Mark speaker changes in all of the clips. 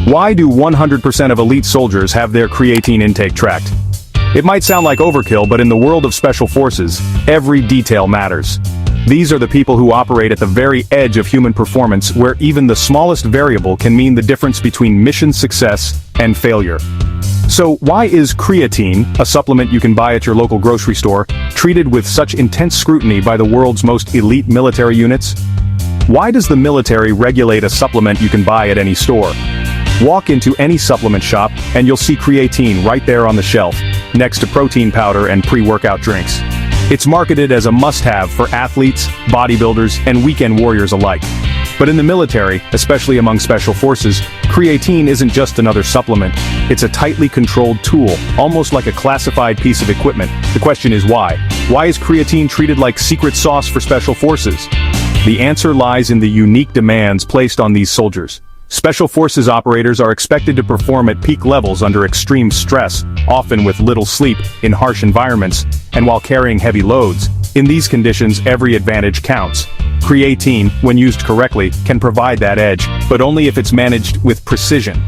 Speaker 1: Why do 100% of elite soldiers have their creatine intake tracked? It might sound like overkill, but in the world of special forces, every detail matters. These are the people who operate at the very edge of human performance, where even the smallest variable can mean the difference between mission success and failure. So why is creatine, a supplement you can buy at your local grocery store, treated with such intense scrutiny by the world's most elite military units? Why does the military regulate a supplement you can buy at any store? Walk into any supplement shop and you'll see creatine right there on the shelf, next to protein powder and pre-workout drinks. It's marketed as a must-have for athletes, bodybuilders, and weekend warriors alike. But in the military, especially among special forces, creatine isn't just another supplement. It's a tightly controlled tool, almost like a classified piece of equipment. The question is why? Why is creatine treated like secret sauce for special forces? The answer lies in the unique demands placed on these soldiers. Special forces operators are expected to perform at peak levels under extreme stress, often with little sleep, in harsh environments, and while carrying heavy loads. In these conditions, every advantage counts. Creatine, when used correctly, can provide that edge, but only if it's managed with precision.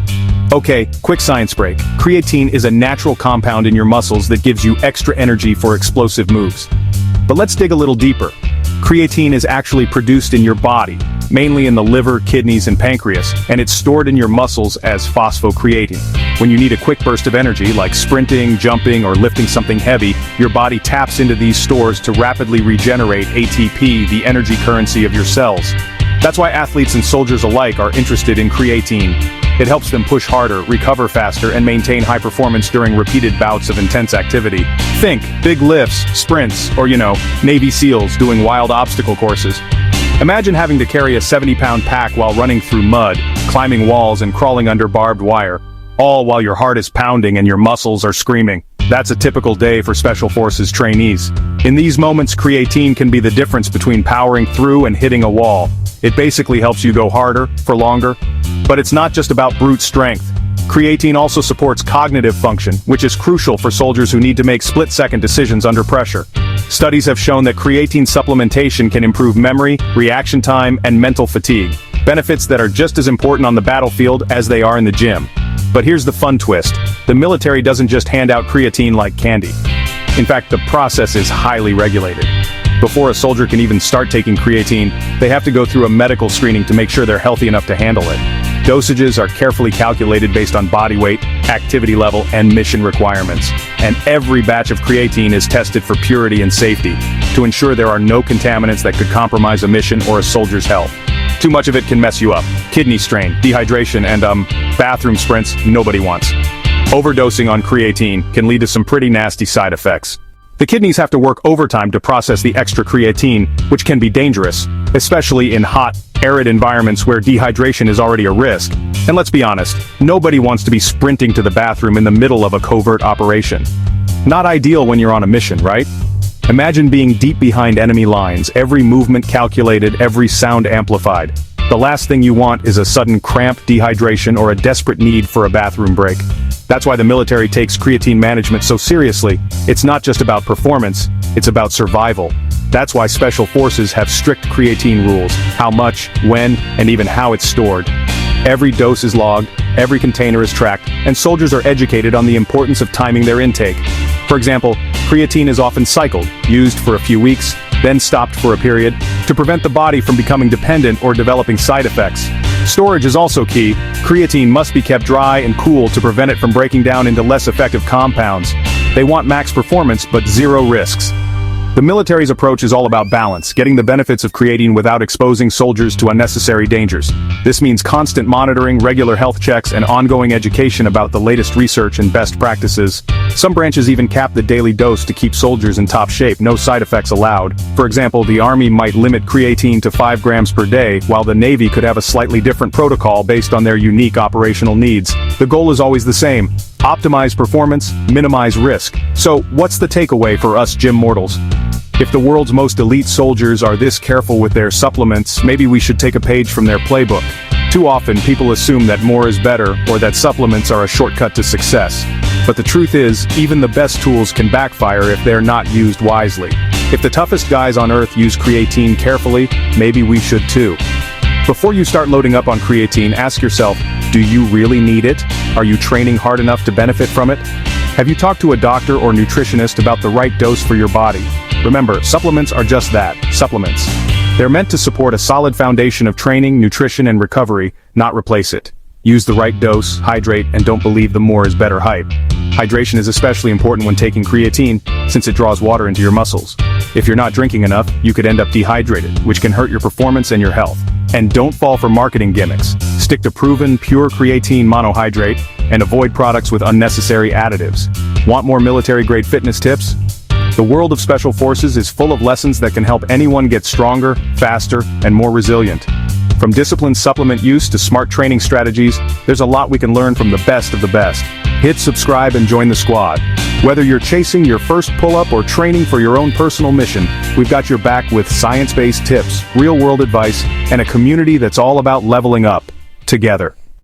Speaker 1: Okay, quick science break. Creatine is a natural compound in your muscles that gives you extra energy for explosive moves. But let's dig a little deeper. Creatine is actually produced in your body, mainly in the liver, kidneys, and pancreas, and it's stored in your muscles as phosphocreatine. When you need a quick burst of energy, like sprinting, jumping, or lifting something heavy, your body taps into these stores to rapidly regenerate ATP, the energy currency of your cells. That's why athletes and soldiers alike are interested in creatine. It helps them push harder, recover faster, and maintain high performance during repeated bouts of intense activity. Think big lifts, sprints, or Navy SEALs doing wild obstacle courses. Imagine having to carry a 70-pound pack while running through mud, climbing walls, and crawling under barbed wire, all while your heart is pounding and your muscles are screaming. That's a typical day for Special Forces trainees. In these moments, creatine can be the difference between powering through and hitting a wall. It basically helps you go harder, for longer. But it's not just about brute strength. Creatine also supports cognitive function, which is crucial for soldiers who need to make split-second decisions under pressure. Studies have shown that creatine supplementation can improve memory, reaction time, and mental fatigue, benefits that are just as important on the battlefield as they are in the gym. But here's the fun twist. The military doesn't just hand out creatine like candy. In fact, the process is highly regulated. Before a soldier can even start taking creatine, they have to go through a medical screening to make sure they're healthy enough to handle it. Dosages are carefully calculated based on body weight, activity level, and mission requirements. And every batch of creatine is tested for purity and safety, to ensure there are no contaminants that could compromise a mission or a soldier's health. Too much of it can mess you up. Kidney strain, dehydration, and bathroom sprints nobody wants. Overdosing on creatine can lead to some pretty nasty side effects. The kidneys have to work overtime to process the extra creatine, which can be dangerous, especially in hot, arid environments where dehydration is already a risk. And let's be honest, nobody wants to be sprinting to the bathroom in the middle of a covert operation. Not ideal when you're on a mission, right? Imagine being deep behind enemy lines, every movement calculated, every sound amplified. The last thing you want is a sudden cramp, dehydration, or a desperate need for a bathroom break. That's why the military takes creatine management so seriously. It's not just about performance, it's about survival. That's why Special Forces have strict creatine rules: how much, when, and even how it's stored. Every dose is logged, every container is tracked, and soldiers are educated on the importance of timing their intake. For example, creatine is often cycled, used for a few weeks, then stopped for a period, to prevent the body from becoming dependent or developing side effects. Storage is also key. Creatine must be kept dry and cool to prevent it from breaking down into less effective compounds. They want max performance but zero risks. The military's approach is all about balance, getting the benefits of creatine without exposing soldiers to unnecessary dangers. This means constant monitoring, regular health checks, and ongoing education about the latest research and best practices. Some branches even cap the daily dose to keep soldiers in top shape, no side effects allowed. For example, the Army might limit creatine to 5 grams per day, while the Navy could have a slightly different protocol based on their unique operational needs. The goal is always the same: optimize performance, minimize risk. So, what's the takeaway for us gym mortals? If the world's most elite soldiers are this careful with their supplements, maybe we should take a page from their playbook. Too often, people assume that more is better, or that supplements are a shortcut to success. But the truth is, even the best tools can backfire if they're not used wisely. If the toughest guys on Earth use creatine carefully, maybe we should too. Before you start loading up on creatine, ask yourself, Do you really need it? Are you training hard enough to benefit from it? Have you talked to a doctor or nutritionist about the right dose for your body? Remember, supplements are just that, supplements. They're meant to support a solid foundation of training, nutrition, and recovery, not replace it. Use the right dose, hydrate, and don't believe the more is better hype. Hydration is especially important when taking creatine, since it draws water into your muscles. If you're not drinking enough, you could end up dehydrated, which can hurt your performance and your health. And don't fall for marketing gimmicks. Stick to proven, pure creatine monohydrate, and avoid products with unnecessary additives. Want more military-grade fitness tips? The world of special forces is full of lessons that can help anyone get stronger, faster, and more resilient. From disciplined supplement use to smart training strategies, there's a lot we can learn from the best of the best. Hit subscribe and join the squad. Whether you're chasing your first pull-up or training for your own personal mission, we've got your back with science-based tips, real-world advice, and a community that's all about leveling up together.